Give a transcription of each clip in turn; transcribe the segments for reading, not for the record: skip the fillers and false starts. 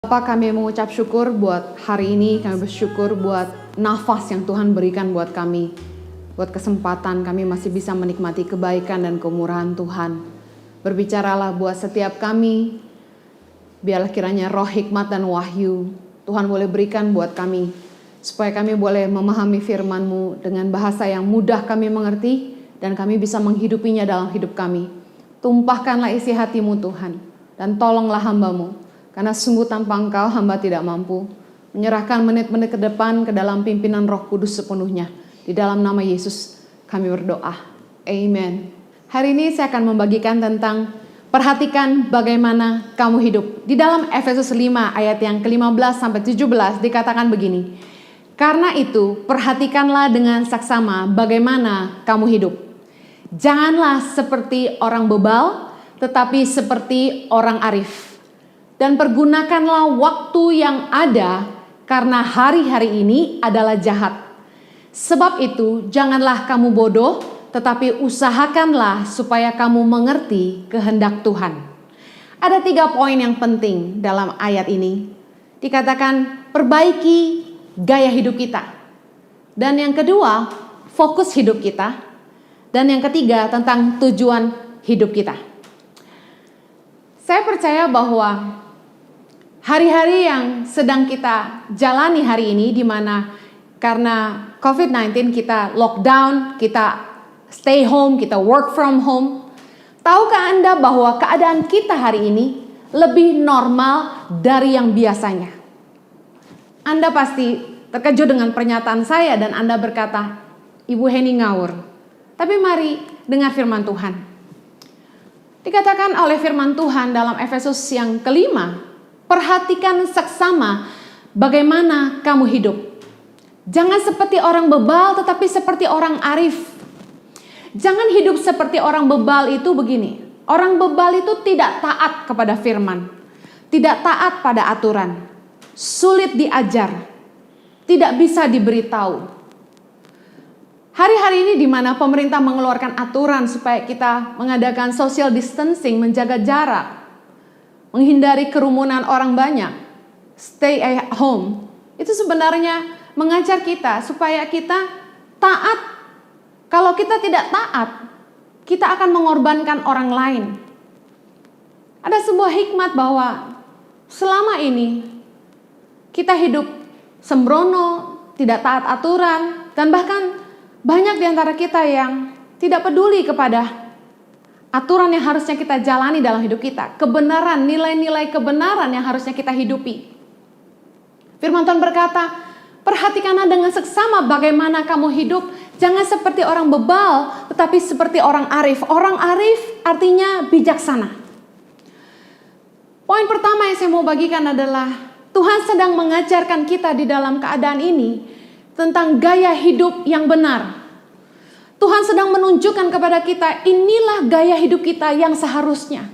Bapak, kami mengucap syukur buat hari ini, kami bersyukur buat nafas yang Tuhan berikan buat kami. Buat kesempatan kami masih bisa menikmati kebaikan dan kemurahan Tuhan. Berbicaralah buat setiap kami, biarlah kiranya roh hikmat dan wahyu Tuhan boleh berikan buat kami. Supaya kami boleh memahami firman-Mu dengan bahasa yang mudah kami mengerti dan kami bisa menghidupinya dalam hidup kami. Tumpahkanlah isi hati-Mu Tuhan dan tolonglah hamba-Mu. Karena sungguh tanpa Engkau hamba tidak mampu. Menyerahkan menit-menit ke depan ke dalam pimpinan Roh Kudus sepenuhnya. Di dalam nama Yesus kami berdoa. Amen. Hari ini saya akan membagikan tentang perhatikan bagaimana kamu hidup. Di dalam Efesus 5 ayat yang ke-15 sampai 17 dikatakan begini. Karena itu perhatikanlah dengan saksama bagaimana kamu hidup. Janganlah seperti orang bebal, tetapi seperti orang arif. Dan pergunakanlah waktu yang ada karena hari-hari ini adalah jahat. Sebab itu janganlah kamu bodoh, tetapi usahakanlah supaya kamu mengerti kehendak Tuhan. Ada 3 poin yang penting dalam ayat ini. Dikatakan perbaiki gaya hidup kita. Dan yang kedua, fokus hidup kita. Dan yang ketiga tentang tujuan hidup kita. Saya percaya bahwa hari-hari yang sedang kita jalani hari ini, di mana karena COVID-19 kita lockdown, kita stay home, kita work from home. Tahukah Anda bahwa keadaan kita hari ini lebih normal dari yang biasanya? Anda pasti terkejut dengan pernyataan saya dan Anda berkata, Ibu Heni ngawur. Tapi mari dengar firman Tuhan. Dikatakan oleh firman Tuhan dalam Efesus yang kelima, perhatikan seksama bagaimana kamu hidup. Jangan seperti orang bebal tetapi seperti orang arif. Jangan hidup seperti orang bebal itu begini. Orang bebal itu tidak taat kepada firman. Tidak taat pada aturan. Sulit diajar. Tidak bisa diberitahu. Hari-hari ini di mana pemerintah mengeluarkan aturan supaya kita mengadakan social distancing, menjaga jarak. Menghindari kerumunan orang banyak, stay at home, itu sebenarnya mengajar kita supaya kita taat. Kalau kita tidak taat, kita akan mengorbankan orang lain. Ada sebuah hikmat bahwa selama ini kita hidup sembrono, tidak taat aturan, dan bahkan banyak di antara kita yang tidak peduli kepada aturan yang harusnya kita jalani dalam hidup kita. Kebenaran, nilai-nilai kebenaran yang harusnya kita hidupi. Firman Tuhan berkata, perhatikanlah dengan seksama bagaimana kamu hidup. Jangan seperti orang bebal, tetapi seperti orang arif. Orang arif artinya bijaksana. Poin pertama yang saya mau bagikan adalah, Tuhan sedang mengajarkan kita di dalam keadaan ini tentang gaya hidup yang benar. Tuhan sedang menunjukkan kepada kita, inilah gaya hidup kita yang seharusnya.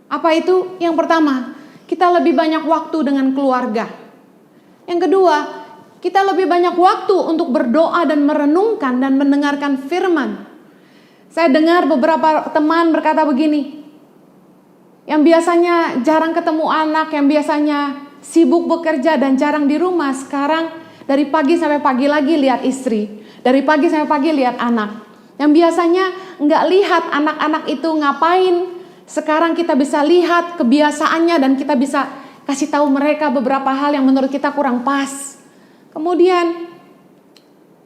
Apa itu? Yang pertama, kita lebih banyak waktu dengan keluarga. Yang kedua, kita lebih banyak waktu untuk berdoa dan merenungkan dan mendengarkan firman. Saya dengar beberapa teman berkata begini, yang biasanya jarang ketemu anak, yang biasanya sibuk bekerja dan jarang di rumah, sekarang dari pagi sampai pagi lagi lihat istri. Dari pagi sampai pagi lihat anak. Yang biasanya nggak lihat anak-anak itu ngapain. Sekarang kita bisa lihat kebiasaannya dan kita bisa kasih tahu mereka beberapa hal yang menurut kita kurang pas. Kemudian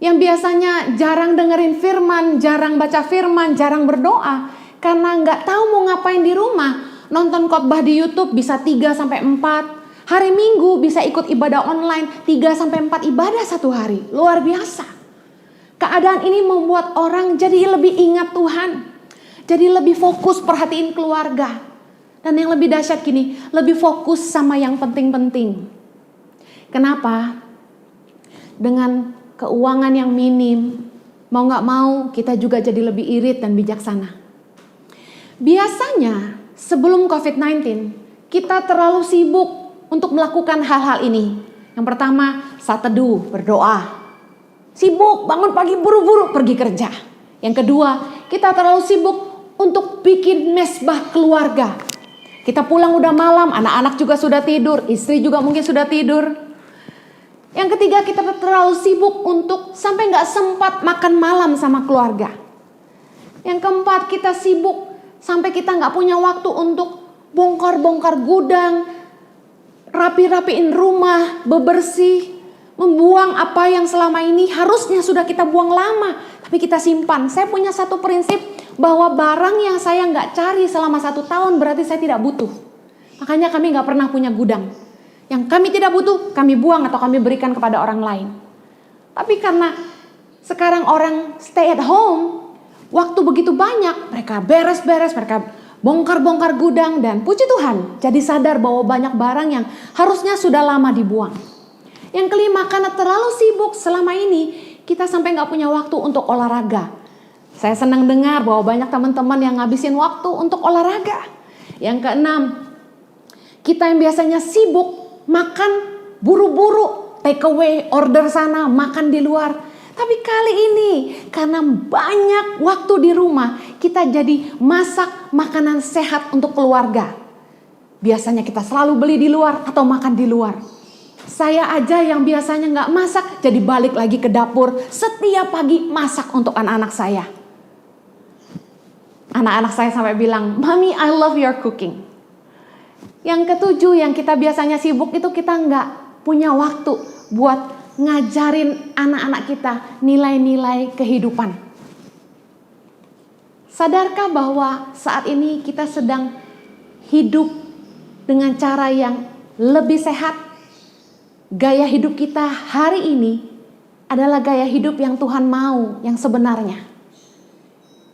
yang biasanya jarang dengerin firman, jarang baca firman, jarang berdoa. Karena nggak tahu mau ngapain di rumah. Nonton khotbah di YouTube bisa 3-4. Hari Minggu bisa ikut ibadah online 3-4 ibadah satu hari. Luar biasa. Keadaan ini membuat orang jadi lebih ingat Tuhan. Jadi lebih fokus perhatiin keluarga. Dan yang lebih dahsyat gini, lebih fokus sama yang penting-penting. Kenapa? Dengan keuangan yang minim, mau gak mau kita juga jadi lebih irit dan bijaksana. Biasanya sebelum COVID-19, kita terlalu sibuk untuk melakukan hal-hal ini. Yang pertama, saat teduh, berdoa. Sibuk bangun pagi buru-buru pergi kerja. Yang kedua, kita terlalu sibuk untuk bikin mesbah keluarga. Kita pulang udah malam, anak-anak juga sudah tidur, istri juga mungkin sudah tidur. Yang ketiga, kita terlalu sibuk untuk sampai nggak sempat makan malam sama keluarga. Yang keempat, kita sibuk sampai kita nggak punya waktu untuk bongkar-bongkar gudang, rapi-rapiin rumah, bebersih, membuang apa yang selama ini harusnya sudah kita buang lama, tapi kita simpan. Saya punya satu prinsip bahwa barang yang saya nggak cari selama 1 tahun berarti saya tidak butuh. Makanya kami nggak pernah punya gudang. Yang kami tidak butuh, kami buang atau kami berikan kepada orang lain. Tapi karena sekarang orang stay at home, waktu begitu banyak, mereka beres-beres, mereka bongkar-bongkar gudang, dan puji Tuhan, jadi sadar bahwa banyak barang yang harusnya sudah lama dibuang. Yang kelima, karena terlalu sibuk selama ini, kita sampai nggak punya waktu untuk olahraga. Saya senang dengar bahwa banyak teman-teman yang ngabisin waktu untuk olahraga. Yang keenam, kita yang biasanya sibuk makan buru-buru, take away, order sana, makan di luar. Tapi kali ini karena banyak waktu di rumah, kita jadi masak makanan sehat untuk keluarga. Biasanya kita selalu beli di luar atau makan di luar. Saya aja yang biasanya nggak masak, jadi balik lagi ke dapur setiap pagi masak untuk anak-anak saya. Anak-anak saya sampai bilang, "Mommy, I love your cooking." Yang ketujuh, yang kita biasanya sibuk itu kita nggak punya waktu buat ngajarin anak-anak kita nilai-nilai kehidupan. Sadarkah bahwa saat ini kita sedang hidup dengan cara yang lebih sehat? Gaya hidup kita hari ini adalah gaya hidup yang Tuhan mau, yang sebenarnya.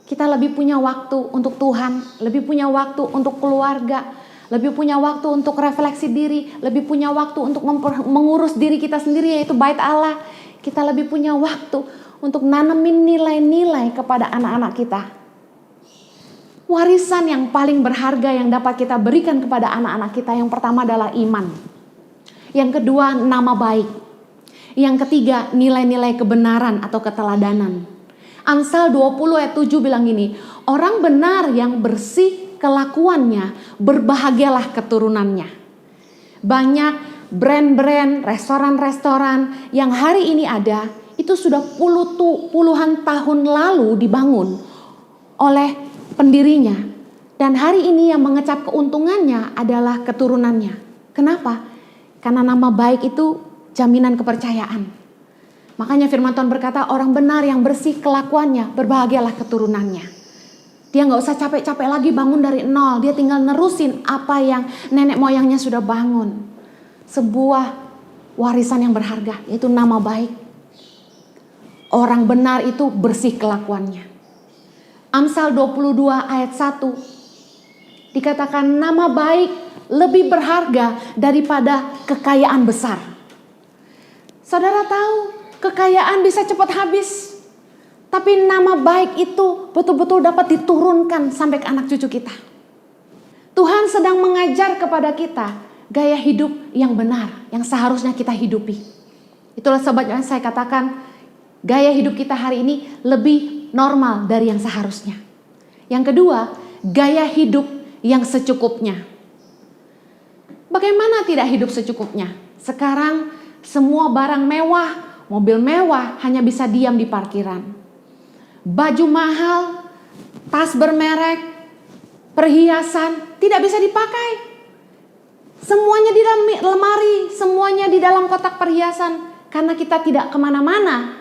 Kita lebih punya waktu untuk Tuhan, lebih punya waktu untuk keluarga, lebih punya waktu untuk refleksi diri, lebih punya waktu untuk mengurus diri kita sendiri, yaitu bait Allah. Kita lebih punya waktu untuk nanemin nilai-nilai kepada anak-anak kita. Warisan yang paling berharga yang dapat kita berikan kepada anak-anak kita, yang pertama adalah iman. Yang kedua, nama baik. Yang ketiga, nilai-nilai kebenaran atau keteladanan. Amsal 20 ayat 7 bilang gini, orang benar yang bersih kelakuannya, berbahagialah keturunannya. Banyak brand-brand, restoran-restoran yang hari ini ada, itu sudah puluhan tahun lalu dibangun oleh pendirinya. Dan hari ini yang mengecap keuntungannya adalah keturunannya. Kenapa? Karena nama baik itu jaminan kepercayaan. Makanya firman Tuhan berkata, orang benar yang bersih kelakuannya, berbahagialah keturunannya. Dia gak usah capek-capek lagi bangun dari nol. Dia tinggal nerusin apa yang nenek moyangnya sudah bangun. Sebuah warisan yang berharga, yaitu nama baik. Orang benar itu bersih kelakuannya. Amsal 22 ayat 1. Dikatakan nama baik lebih berharga daripada kekayaan besar. Saudara tahu, kekayaan bisa cepat habis. Tapi nama baik itu betul-betul dapat diturunkan sampai ke anak cucu kita. Tuhan sedang mengajar kepada kita gaya hidup yang benar, yang seharusnya kita hidupi. Itulah sebabnya saya katakan gaya hidup kita hari ini lebih normal dari yang seharusnya. Yang kedua, gaya hidup yang secukupnya. Bagaimana tidak hidup secukupnya? Sekarang semua barang mewah, mobil mewah hanya bisa diam di parkiran. Baju mahal, tas bermerek, perhiasan tidak bisa dipakai. Semuanya di dalam lemari, semuanya di dalam kotak perhiasan. Karena kita tidak kemana-mana,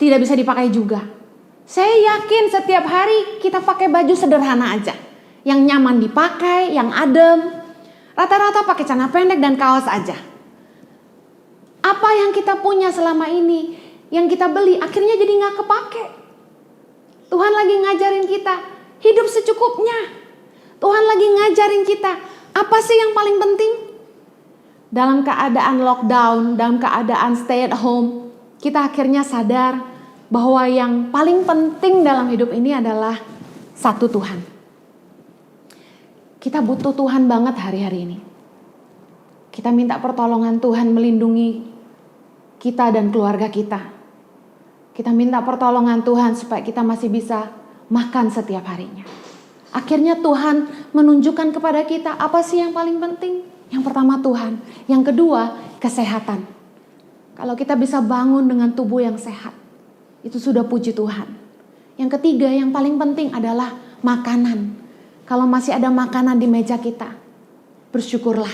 tidak bisa dipakai juga. Saya yakin setiap hari kita pakai baju sederhana aja. Yang nyaman dipakai, yang adem. Rata-rata pakai celana pendek dan kaos aja. Apa yang kita punya selama ini, yang kita beli akhirnya jadi gak kepake. Tuhan lagi ngajarin kita hidup secukupnya. Tuhan lagi ngajarin kita apa sih yang paling penting. Dalam keadaan lockdown, dalam keadaan stay at home, kita akhirnya sadar bahwa yang paling penting dalam hidup ini adalah satu Tuhan. Kita butuh Tuhan banget hari-hari ini. Kita minta pertolongan Tuhan melindungi kita dan keluarga kita. Kita minta pertolongan Tuhan supaya kita masih bisa makan setiap harinya. Akhirnya Tuhan menunjukkan kepada kita apa sih yang paling penting. Yang pertama Tuhan, yang kedua kesehatan. Kalau kita bisa bangun dengan tubuh yang sehat, itu sudah puji Tuhan. Yang ketiga yang paling penting adalah makanan. Kalau masih ada makanan di meja kita, bersyukurlah.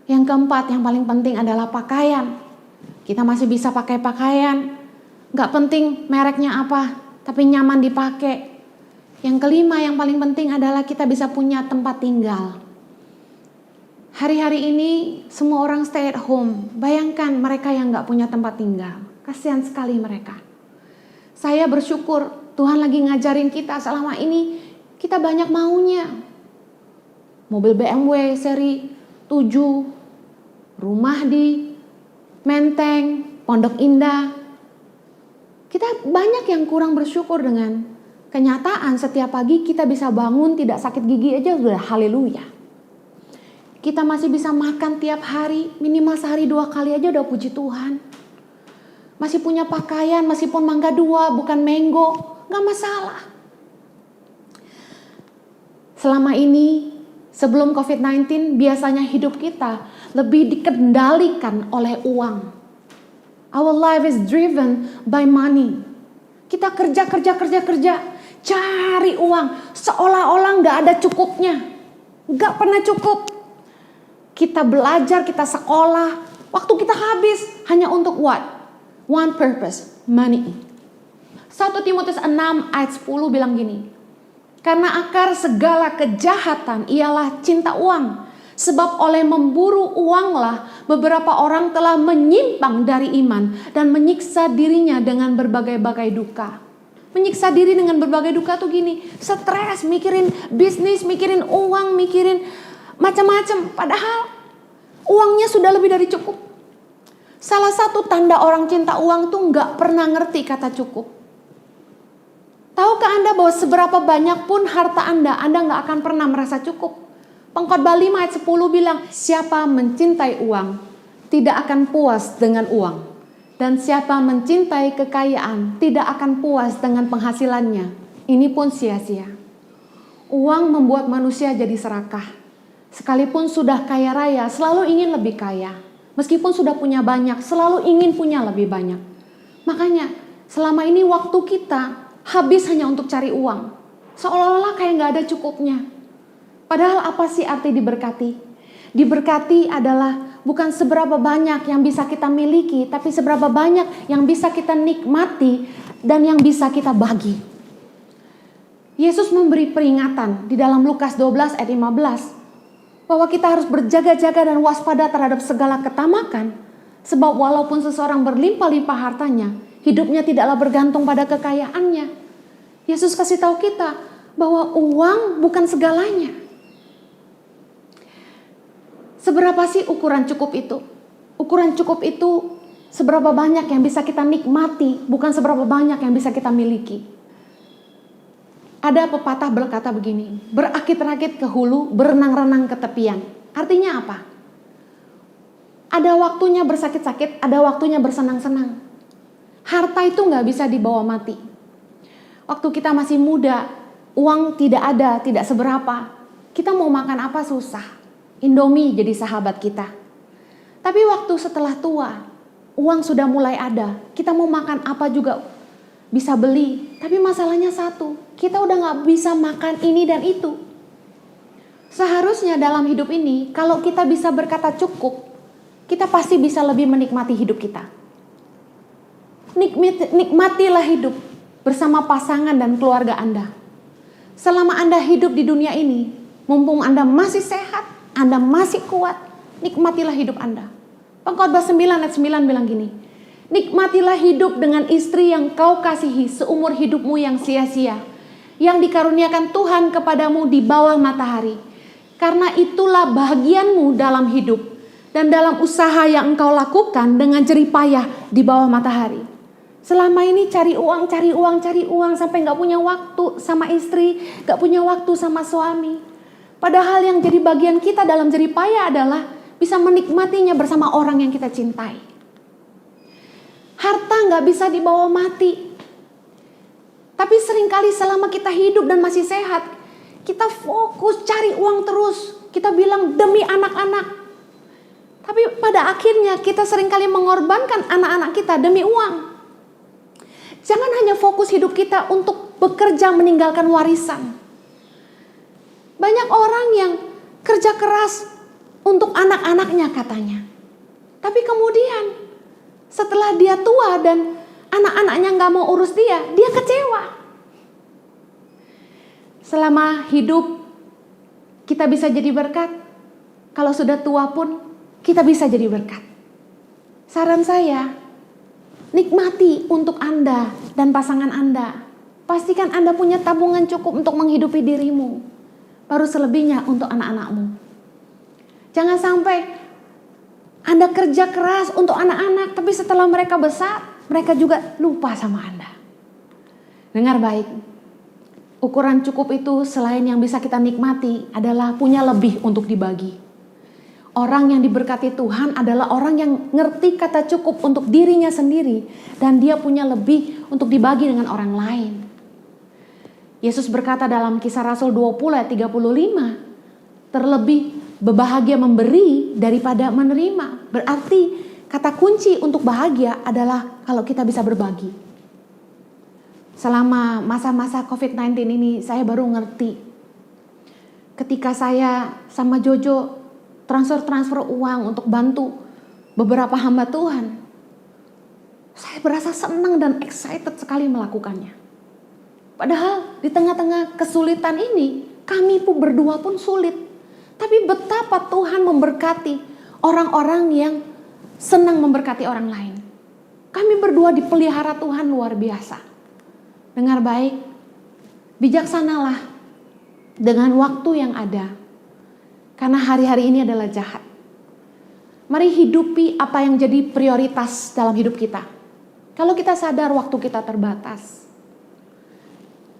Yang keempat yang paling penting adalah pakaian. Kita masih bisa pakai pakaian. Gak penting mereknya apa, tapi nyaman dipakai. Yang kelima yang paling penting adalah kita bisa punya tempat tinggal. Hari-hari ini semua orang stay at home. Bayangkan mereka yang gak punya tempat tinggal. Kasihan sekali mereka. Saya bersyukur Tuhan lagi ngajarin kita selama ini kita banyak maunya. Mobil BMW seri 7, rumah di Menteng, Pondok Indah. Kita banyak yang kurang bersyukur dengan kenyataan setiap pagi kita bisa bangun tidak sakit gigi aja sudah haleluya. Kita masih bisa makan tiap hari, minimal sehari 2 kali aja udah puji Tuhan. Masih punya pakaian, meskipun mangga 2 bukan mango, gak masalah. Selama ini sebelum COVID-19 biasanya hidup kita lebih dikendalikan oleh uang. Our life is driven by money. Kita kerja, cari uang. Seolah-olah gak ada cukupnya. Gak pernah cukup. Kita belajar, kita sekolah. Waktu kita habis hanya untuk what? One purpose, money. 1 Timotius 6 ayat 10 bilang gini. Karena akar segala kejahatan ialah cinta uang. Sebab oleh memburu uanglah beberapa orang telah menyimpang dari iman dan menyiksa dirinya dengan berbagai-bagai duka. Menyiksa diri dengan berbagai duka tuh gini, stres, mikirin bisnis, mikirin uang, mikirin macam-macam. Padahal uangnya sudah lebih dari cukup. Salah satu tanda orang cinta uang tuh gak pernah ngerti kata cukup. Tahukah Anda bahwa seberapa banyak pun harta Anda gak akan pernah merasa cukup. Pengkhotbah 5 ayat 10 bilang, siapa mencintai uang tidak akan puas dengan uang. Dan siapa mencintai kekayaan tidak akan puas dengan penghasilannya. Ini pun sia-sia. Uang membuat manusia jadi serakah. Sekalipun sudah kaya raya, selalu ingin lebih kaya. Meskipun sudah punya banyak, selalu ingin punya lebih banyak. Makanya selama ini waktu kita habis hanya untuk cari uang. Seolah-olah kayak gak ada cukupnya. Padahal apa sih arti diberkati? Diberkati adalah bukan seberapa banyak yang bisa kita miliki, tapi seberapa banyak yang bisa kita nikmati dan yang bisa kita bagi. Yesus memberi peringatan di dalam Lukas 12 ayat 15 bahwa kita harus berjaga-jaga dan waspada terhadap segala ketamakan, sebab walaupun seseorang berlimpah-limpah hartanya, hidupnya tidaklah bergantung pada kekayaannya. Yesus kasih tahu kita bahwa uang bukan segalanya. Seberapa sih ukuran cukup itu? Ukuran cukup itu seberapa banyak yang bisa kita nikmati, bukan seberapa banyak yang bisa kita miliki. Ada pepatah berkata begini, berakit-rakit ke hulu, berenang-renang ke tepian. Artinya apa? Ada waktunya bersakit-sakit, ada waktunya bersenang-senang. Harta itu gak bisa dibawa mati. Waktu kita masih muda, uang tidak ada, tidak seberapa. Kita mau makan apa susah. Indomie jadi sahabat kita. Tapi waktu setelah tua, uang sudah mulai ada. Kita mau makan apa juga bisa beli. Tapi masalahnya satu, kita udah gak bisa makan ini dan itu. Seharusnya dalam hidup ini, kalau kita bisa berkata cukup, kita pasti bisa lebih menikmati hidup kita. Nikmatilah hidup bersama pasangan dan keluarga Anda. Selama Anda hidup di dunia ini, mumpung Anda masih sehat, Anda masih kuat, nikmatilah hidup Anda. Pengkhotbah 9 ayat 9 bilang gini, nikmatilah hidup dengan istri yang kau kasihi seumur hidupmu yang sia-sia, yang dikaruniakan Tuhan kepadamu di bawah matahari. Karena itulah bahagianmu dalam hidup dan dalam usaha yang engkau lakukan dengan jerih payah di bawah matahari. Selama ini cari uang sampai gak punya waktu sama istri, gak punya waktu sama suami. Padahal yang jadi bagian kita dalam jerih payah adalah bisa menikmatinya bersama orang yang kita cintai. Harta gak bisa dibawa mati. Tapi seringkali selama kita hidup dan masih sehat, Kita fokus cari uang terus. Kita bilang demi anak-anak. Tapi pada akhirnya kita seringkali mengorbankan anak-anak kita demi uang. Jangan hanya fokus hidup kita untuk bekerja meninggalkan warisan. Banyak orang yang kerja keras untuk anak-anaknya katanya. Tapi kemudian setelah dia tua dan anak-anaknya gak mau urus dia kecewa. Selama hidup kita bisa jadi berkat. Kalau sudah tua pun kita bisa jadi berkat. Saran saya, nikmati untuk Anda dan pasangan Anda. Pastikan Anda punya tabungan cukup untuk menghidupi dirimu. Baru selebihnya untuk anak-anakmu. Jangan sampai Anda kerja keras untuk anak-anak, tapi setelah mereka besar, mereka juga lupa sama Anda. Dengar baik. Ukuran cukup itu selain yang bisa kita nikmati adalah punya lebih untuk dibagi. Orang yang diberkati Tuhan adalah orang yang ngerti kata cukup untuk dirinya sendiri dan dia punya lebih untuk dibagi dengan orang lain. Yesus berkata dalam Kisah Rasul 20 ayat 35, terlebih berbahagia memberi daripada menerima. Berarti kata kunci untuk bahagia adalah kalau kita bisa berbagi. Selama masa-masa COVID-19 ini saya baru ngerti. Ketika saya sama Jojo transfer uang untuk bantu beberapa hamba Tuhan, saya berasa senang dan excited sekali melakukannya. Padahal di tengah-tengah kesulitan ini, kami pun berdua pun sulit. Tapi betapa Tuhan memberkati orang-orang yang senang memberkati orang lain. Kami berdua dipelihara Tuhan luar biasa. Dengar baik, bijaksanalah dengan waktu yang ada. Karena hari-hari ini adalah jahat. Mari hidupi apa yang jadi prioritas dalam hidup kita. Kalau kita sadar waktu kita terbatas.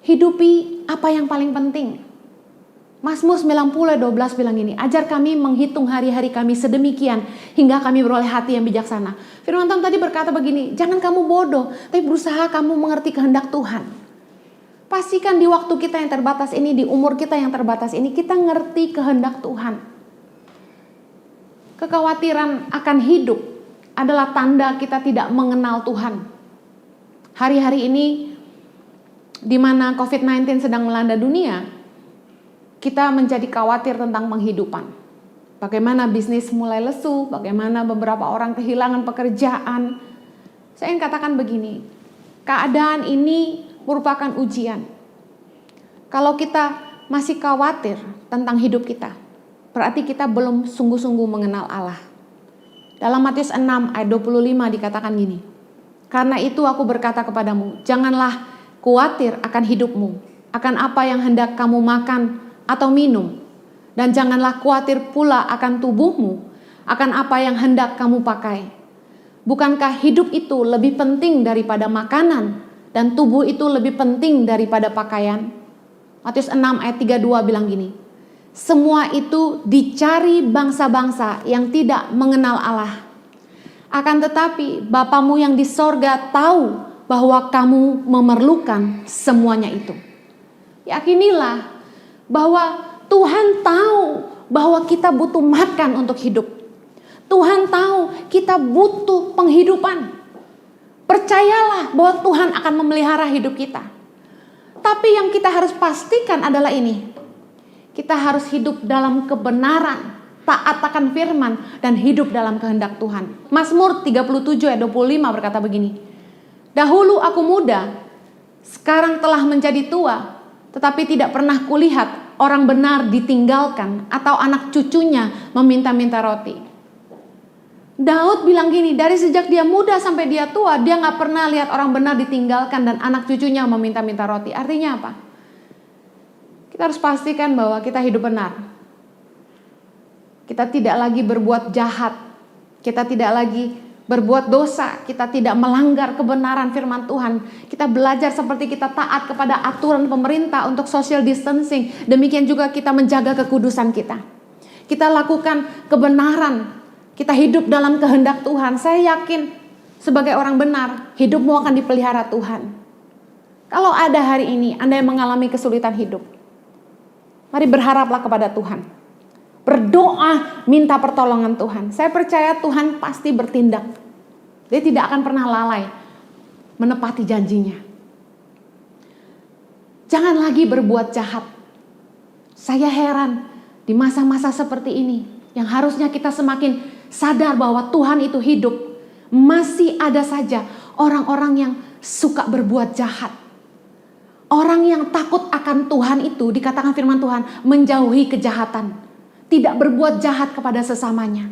Hidupi apa yang paling penting. Mazmur 90:12 bilang ini, ajar kami menghitung hari-hari kami sedemikian hingga kami beroleh hati yang bijaksana. Firman Tuhan tadi berkata begini, jangan kamu bodoh, tapi berusaha kamu mengerti kehendak Tuhan. Pastikan di waktu kita yang terbatas ini, di umur kita yang terbatas ini, kita ngerti kehendak Tuhan. Kekhawatiran akan hidup adalah tanda kita tidak mengenal Tuhan. Hari-hari ini, di mana COVID-19 sedang melanda dunia, kita menjadi khawatir tentang penghidupan. Bagaimana bisnis mulai lesu, bagaimana beberapa orang kehilangan pekerjaan. Saya ingin katakan begini, keadaan ini merupakan ujian. Kalau kita masih khawatir tentang hidup kita, berarti kita belum sungguh-sungguh mengenal Allah. Dalam Matius 6 ayat 25 dikatakan gini, karena itu aku berkata kepadamu, janganlah khawatir akan hidupmu, akan apa yang hendak kamu makan atau minum, dan janganlah khawatir pula akan tubuhmu, akan apa yang hendak kamu pakai. Bukankah hidup itu lebih penting daripada makanan, dan tubuh itu lebih penting daripada pakaian? Matius 6 ayat 32 bilang gini, semua itu dicari bangsa-bangsa yang tidak mengenal Allah. Akan tetapi Bapamu yang di sorga tahu bahwa kamu memerlukan semuanya itu. Yakinilah bahwa Tuhan tahu bahwa kita butuh makan untuk hidup. Tuhan tahu kita butuh penghidupan. Percayalah bahwa Tuhan akan memelihara hidup kita. Tapi yang kita harus pastikan adalah ini. Kita harus hidup dalam kebenaran, taat akan firman, dan hidup dalam kehendak Tuhan. Mazmur 37 ayat 25 berkata begini, dahulu aku muda, sekarang telah menjadi tua, tetapi tidak pernah kulihat orang benar ditinggalkan atau anak cucunya meminta-minta roti. Daud bilang gini, dari sejak dia muda sampai dia tua, dia gak pernah lihat orang benar ditinggalkan dan anak cucunya meminta-minta roti. Artinya apa? Kita harus pastikan bahwa kita hidup benar. Kita tidak lagi berbuat jahat. Kita tidak lagi berbuat dosa. Kita tidak melanggar kebenaran firman Tuhan. Kita belajar seperti kita taat kepada aturan pemerintah untuk social distancing. Demikian juga kita menjaga kekudusan kita. Kita lakukan kebenaran. Kita hidup dalam kehendak Tuhan. Saya yakin sebagai orang benar, hidupmu akan dipelihara Tuhan. Kalau ada hari ini Anda yang mengalami kesulitan hidup, Mari berharaplah kepada Tuhan. Berdoa, minta pertolongan Tuhan. Saya percaya Tuhan pasti bertindak. Dia tidak akan pernah lalai menepati janjinya. Jangan lagi berbuat jahat. Saya heran di masa-masa seperti ini, yang harusnya kita semakin sadar bahwa Tuhan itu hidup, masih ada saja orang-orang yang suka berbuat jahat. Orang yang takut akan Tuhan itu, dikatakan firman Tuhan, menjauhi kejahatan, tidak berbuat jahat kepada sesamanya.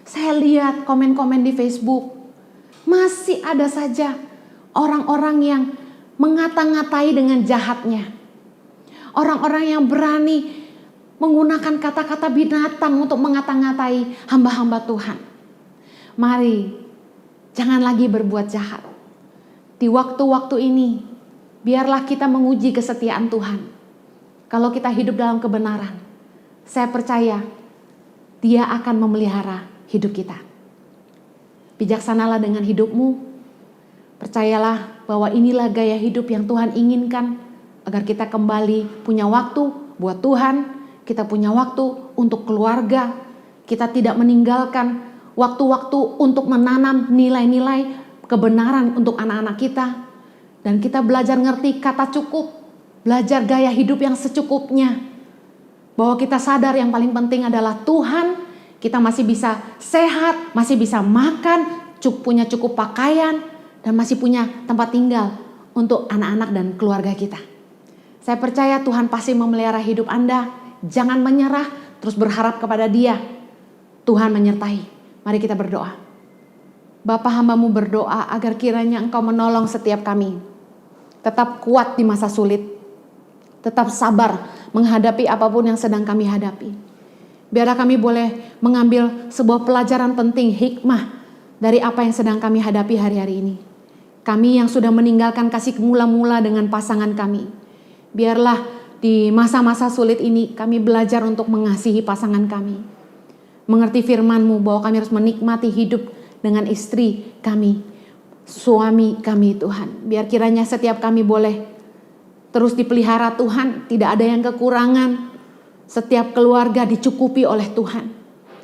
Saya lihat komen-komen di Facebook, masih ada saja orang-orang yang mengata-ngatai dengan jahatnya. Orang-orang yang berani menggunakan kata-kata binatang untuk mengata-ngatai hamba-hamba Tuhan. Mari, jangan lagi berbuat jahat. Di waktu-waktu ini, biarlah kita menguji kesetiaan Tuhan. Kalau kita hidup dalam kebenaran, saya percaya Dia akan memelihara hidup kita. Bijaksanalah dengan hidupmu. Percayalah bahwa inilah gaya hidup yang Tuhan inginkan, agar kita kembali punya waktu buat Tuhan, kita punya waktu untuk keluarga, kita tidak meninggalkan waktu-waktu untuk menanam nilai-nilai kebenaran untuk anak-anak kita, dan kita belajar ngerti kata cukup, belajar gaya hidup yang secukupnya, bahwa kita sadar yang paling penting adalah Tuhan, kita masih bisa sehat, masih bisa makan, punya cukup pakaian, dan masih punya tempat tinggal untuk anak-anak dan keluarga kita. Saya percaya Tuhan pasti memelihara hidup Anda. Jangan menyerah, terus berharap kepada Dia. Tuhan menyertai. Mari kita berdoa. Bapa, hamba-Mu berdoa agar kiranya Engkau menolong setiap kami. Tetap kuat di masa sulit. Tetap sabar menghadapi apapun yang sedang kami hadapi. Biarlah kami boleh mengambil sebuah pelajaran penting, hikmah dari apa yang sedang kami hadapi hari-hari ini. Kami yang sudah meninggalkan kasih mula-mula dengan pasangan kami, biarlah di masa-masa sulit ini kami belajar untuk mengasihi pasangan kami. Mengerti firman-Mu bahwa kami harus menikmati hidup dengan istri kami, suami kami Tuhan. Biar kiranya setiap kami boleh terus dipelihara Tuhan, tidak ada yang kekurangan. Setiap keluarga dicukupi oleh Tuhan.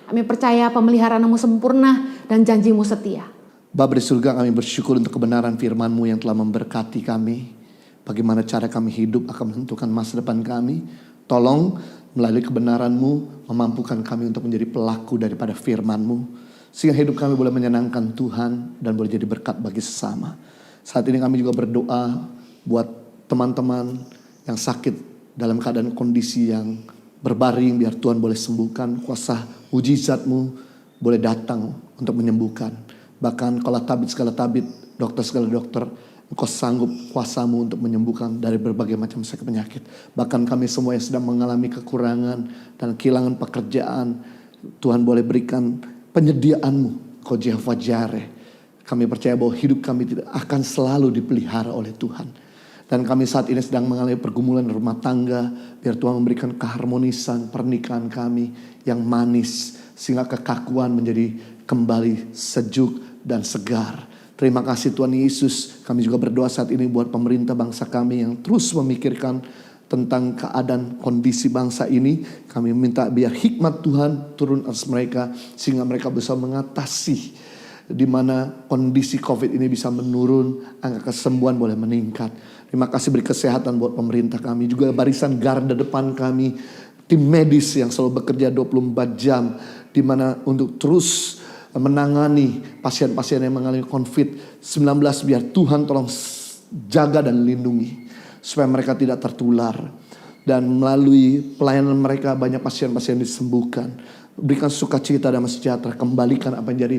Kami percaya pemeliharaan-Mu sempurna dan janji-Mu setia. Bapa di surga, kami bersyukur untuk kebenaran firman-Mu yang telah memberkati kami. Bagaimana cara kami hidup akan menentukan masa depan kami. Tolong melalui kebenaran-Mu memampukan kami untuk menjadi pelaku daripada firman-Mu, sehingga hidup kami boleh menyenangkan Tuhan dan boleh jadi berkat bagi sesama. Saat ini kami juga berdoa buat teman-teman yang sakit dalam keadaan kondisi yang berbaring, biar Tuhan boleh sembuhkan. Kuasa mujizat-Mu boleh datang untuk menyembuhkan. Bahkan kalau tabib segala tabib, dokter segala dokter, Engkau sanggup kuasa-Mu untuk menyembuhkan dari berbagai macam sakit penyakit. Bahkan kami semua yang sedang mengalami kekurangan dan kehilangan pekerjaan, Tuhan boleh berikan penyediaan-Mu, Kau Jehovah Jireh. Kami percaya bahwa hidup kami tidak akan selalu dipelihara oleh Tuhan. Dan kami saat ini sedang mengalami pergumulan rumah tangga. Biar Tuhan memberikan keharmonisan pernikahan kami yang manis, sehingga kekakuan menjadi kembali sejuk dan segar. Terima kasih Tuhan Yesus. Kami juga berdoa saat ini buat pemerintah bangsa kami yang terus memikirkan tentang keadaan kondisi bangsa ini. Kami minta biar hikmat Tuhan turun atas mereka, sehingga mereka bisa mengatasi di mana kondisi COVID ini bisa menurun, angka kesembuhan boleh meningkat. Terima kasih, beri kesehatan buat pemerintah kami, juga barisan garda depan kami, tim medis yang selalu bekerja 24 jam, di mana untuk terus menangani pasien-pasien yang mengalami COVID-19. Biar Tuhan tolong jaga dan lindungi supaya mereka tidak tertular. Dan melalui pelayanan mereka banyak pasien-pasien disembuhkan. Berikan sukacita dan sejahtera, kembalikan apa yang jadi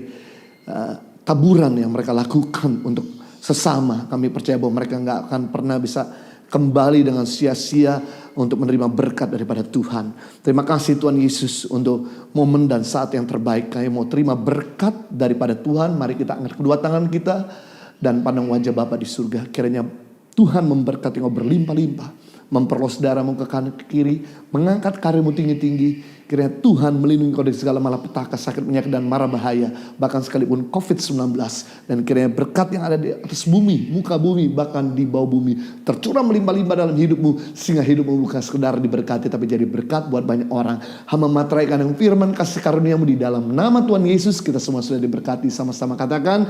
taburan yang mereka lakukan untuk sesama. Kami percaya bahwa mereka gak akan pernah bisa kembali dengan sia-sia untuk menerima berkat daripada Tuhan. Terima kasih Tuhan Yesus untuk momen dan saat yang terbaik. Kami mau terima berkat daripada Tuhan. Mari kita angkat kedua tangan kita dan pandang wajah Bapa di surga. Kiranya Tuhan memberkati engkau berlimpah-limpah. memperluas darahmu ke kanan ke kiri, mengangkat karirmu tinggi-tinggi. Kiranya Tuhan melindungi kau dari segala malapetaka, sakit, penyakit, dan mara bahaya, bahkan sekalipun COVID-19. Dan kiranya berkat yang ada di atas bumi, muka bumi, bahkan di bawah bumi, tercurah melimpah-limpah dalam hidupmu, sehingga hidupmu bukan sekedar diberkati, tapi jadi berkat buat banyak orang. Hamba materaikan yang firman kasih karuniamu di dalam nama Tuhan Yesus, kita semua sudah diberkati, sama-sama katakan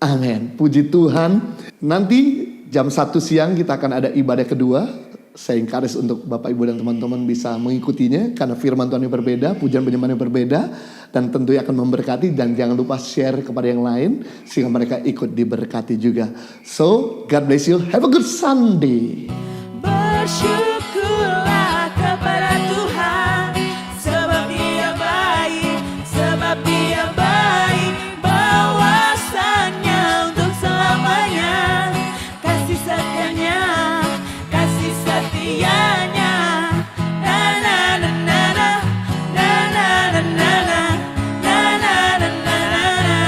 amin. Puji Tuhan. Nanti jam 1 siang kita akan ada ibadah kedua. Saya encourage untuk Bapak Ibu dan teman-teman bisa mengikutinya, karena firman Tuhan yang berbeda, pujian penyembahan yang berbeda, dan tentunya akan memberkati. Dan jangan lupa share kepada yang lain sehingga mereka ikut diberkati juga. So, God bless you. Have a good Sunday. Bersyukurlah kepada Tuhan, sebab Dia baik, sebab Dia baik, bahwasanya untuk selamanya kasih setianya, kasih setianya. Na na na na na, na na na na na, na na na na na, na na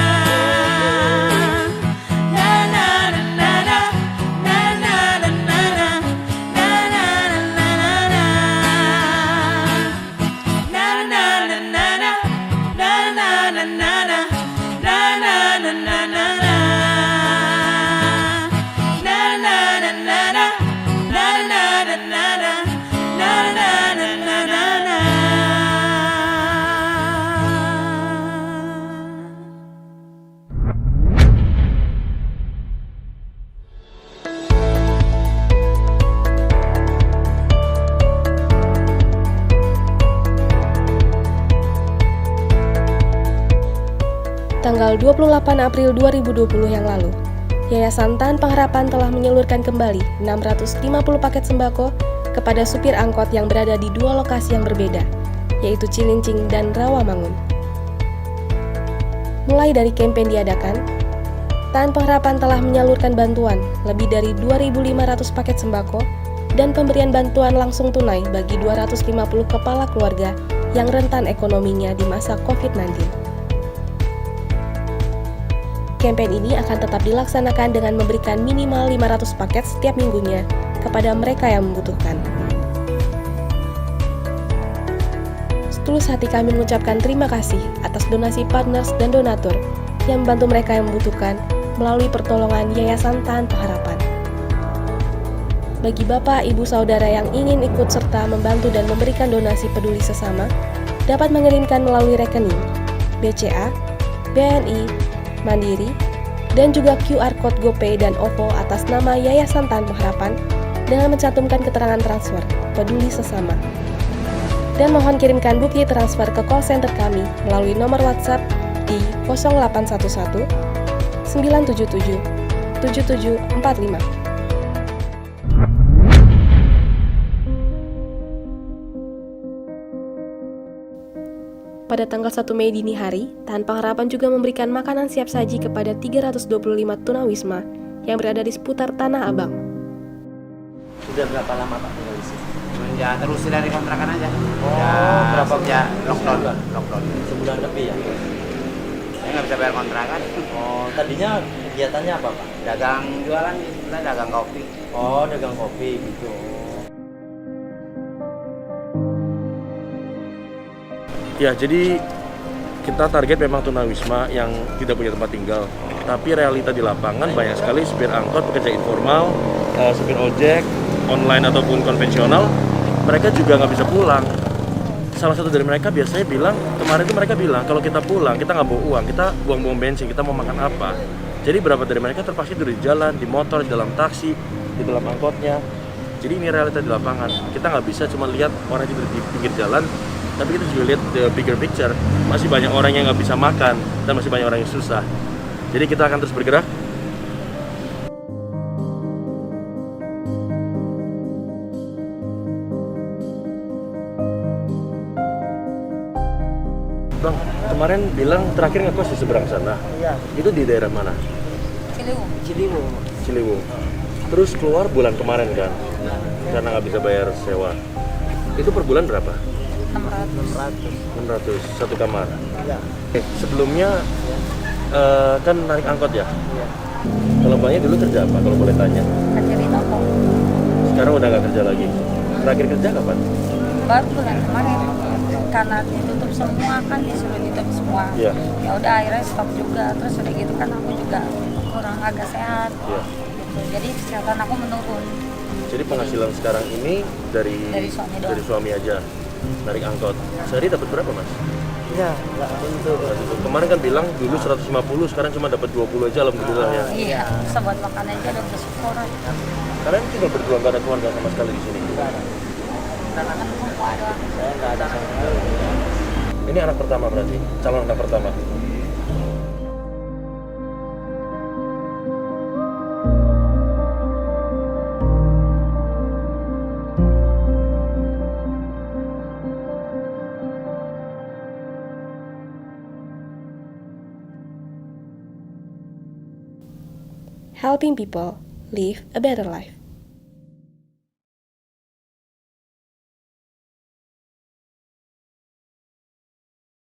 na na na, na na na na na. Tanggal 28 April 2020 yang lalu, Yayasan Tahan Pengharapan telah menyalurkan kembali 650 paket sembako kepada supir angkot yang berada di dua lokasi yang berbeda, yaitu Cilincing dan Rawamangun. Mulai dari kampanye diadakan, Tahan Pengharapan telah menyalurkan bantuan lebih dari 2.500 paket sembako dan pemberian bantuan langsung tunai bagi 250 kepala keluarga yang rentan ekonominya di masa COVID-19. Kampanye ini akan tetap dilaksanakan dengan memberikan minimal 500 paket setiap minggunya kepada mereka yang membutuhkan. Setulus hati kami mengucapkan terima kasih atas donasi partners dan donatur yang membantu mereka yang membutuhkan melalui pertolongan Yayasan Tahan Pengharapan. Bagi Bapak, Ibu, Saudara yang ingin ikut serta membantu dan memberikan donasi peduli sesama, dapat mengirimkan melalui rekening BCA, BNI, Mandiri, dan juga QR Code GoPay dan OVO atas nama Yayasan Tahan Pengharapan dengan mencantumkan keterangan transfer peduli sesama. Dan mohon kirimkan bukti transfer ke call center kami melalui nomor WhatsApp di 0811 977 7745. Pada tanggal 1 Mei dini hari, Tahan Pengharapan juga memberikan makanan siap saji kepada 325 tunawisma yang berada di seputar Tanah Abang. Sudah berapa lama Pak tinggal di sini? Ya terus dari kontrakan aja. Berapa ya lockdown. Sebulan lebih ya? Saya nggak bisa bayar kontrakan. Oh, tadinya kegiatannya apa Pak? Dagang jualan di sebelah, dagang kopi. Oh, dagang kopi gitu. Ya, jadi kita target memang tunawisma yang tidak punya tempat tinggal. Tapi realita di lapangan banyak sekali supir angkot, pekerja informal, supir ojek, online ataupun konvensional, mereka juga nggak bisa pulang. Salah satu dari mereka biasanya bilang, kemarin itu mereka bilang, kalau kita pulang, kita nggak bawa uang, kita buang-buang bensin, kita mau makan apa. Jadi berapa dari mereka terpaksa tidur di jalan, di motor, di dalam taksi, di dalam angkotnya. Jadi ini realita di lapangan. Kita nggak bisa cuma lihat orang tidur di pinggir jalan, tapi kita juga lihat the bigger picture. Masih banyak orang yang nggak bisa makan dan masih banyak orang yang susah. Jadi kita akan terus bergerak. Bang, kemarin bilang terakhir ngekos di seberang sana. Iya. Itu di daerah mana? Ciliwung. Ciliwung. Terus keluar bulan kemarin kan? Karena nggak bisa bayar sewa. Itu per bulan berapa? 600 satu kamar. Iya. Sebelumnya kan narik angkot ya? Iya. Kalau Mbaknya dulu kerja apa kalau boleh tanya? Kerja di toko. Sekarang udah nggak kerja lagi. Terakhir kerja kapan? Baru bulan kemarin karena ditutup semua kan, disuruh tutup semua. Iya. Ya udah akhirnya stop juga. Terus udah gitu kan aku juga kurang agak sehat. Iya. Gitu. Jadi kesehatan aku menurun. Jadi penghasilan sekarang ini dari suami doang. dari suami aja, narik angkot. Sehari dapat berapa mas? Ya, nggak tentu. Kemarin kan bilang dulu 150, sekarang cuma dapat 20 aja, alhamdulillah ya. Iya, bisa buat makan aja udah bersyukur. Kalian tinggal berdua, nggak ada keluarga sama sekali di sini. Kan semua doang. Saya nggak ada sama sekali. Ini anak pertama berarti, calon anak pertama. Helping people live a better life.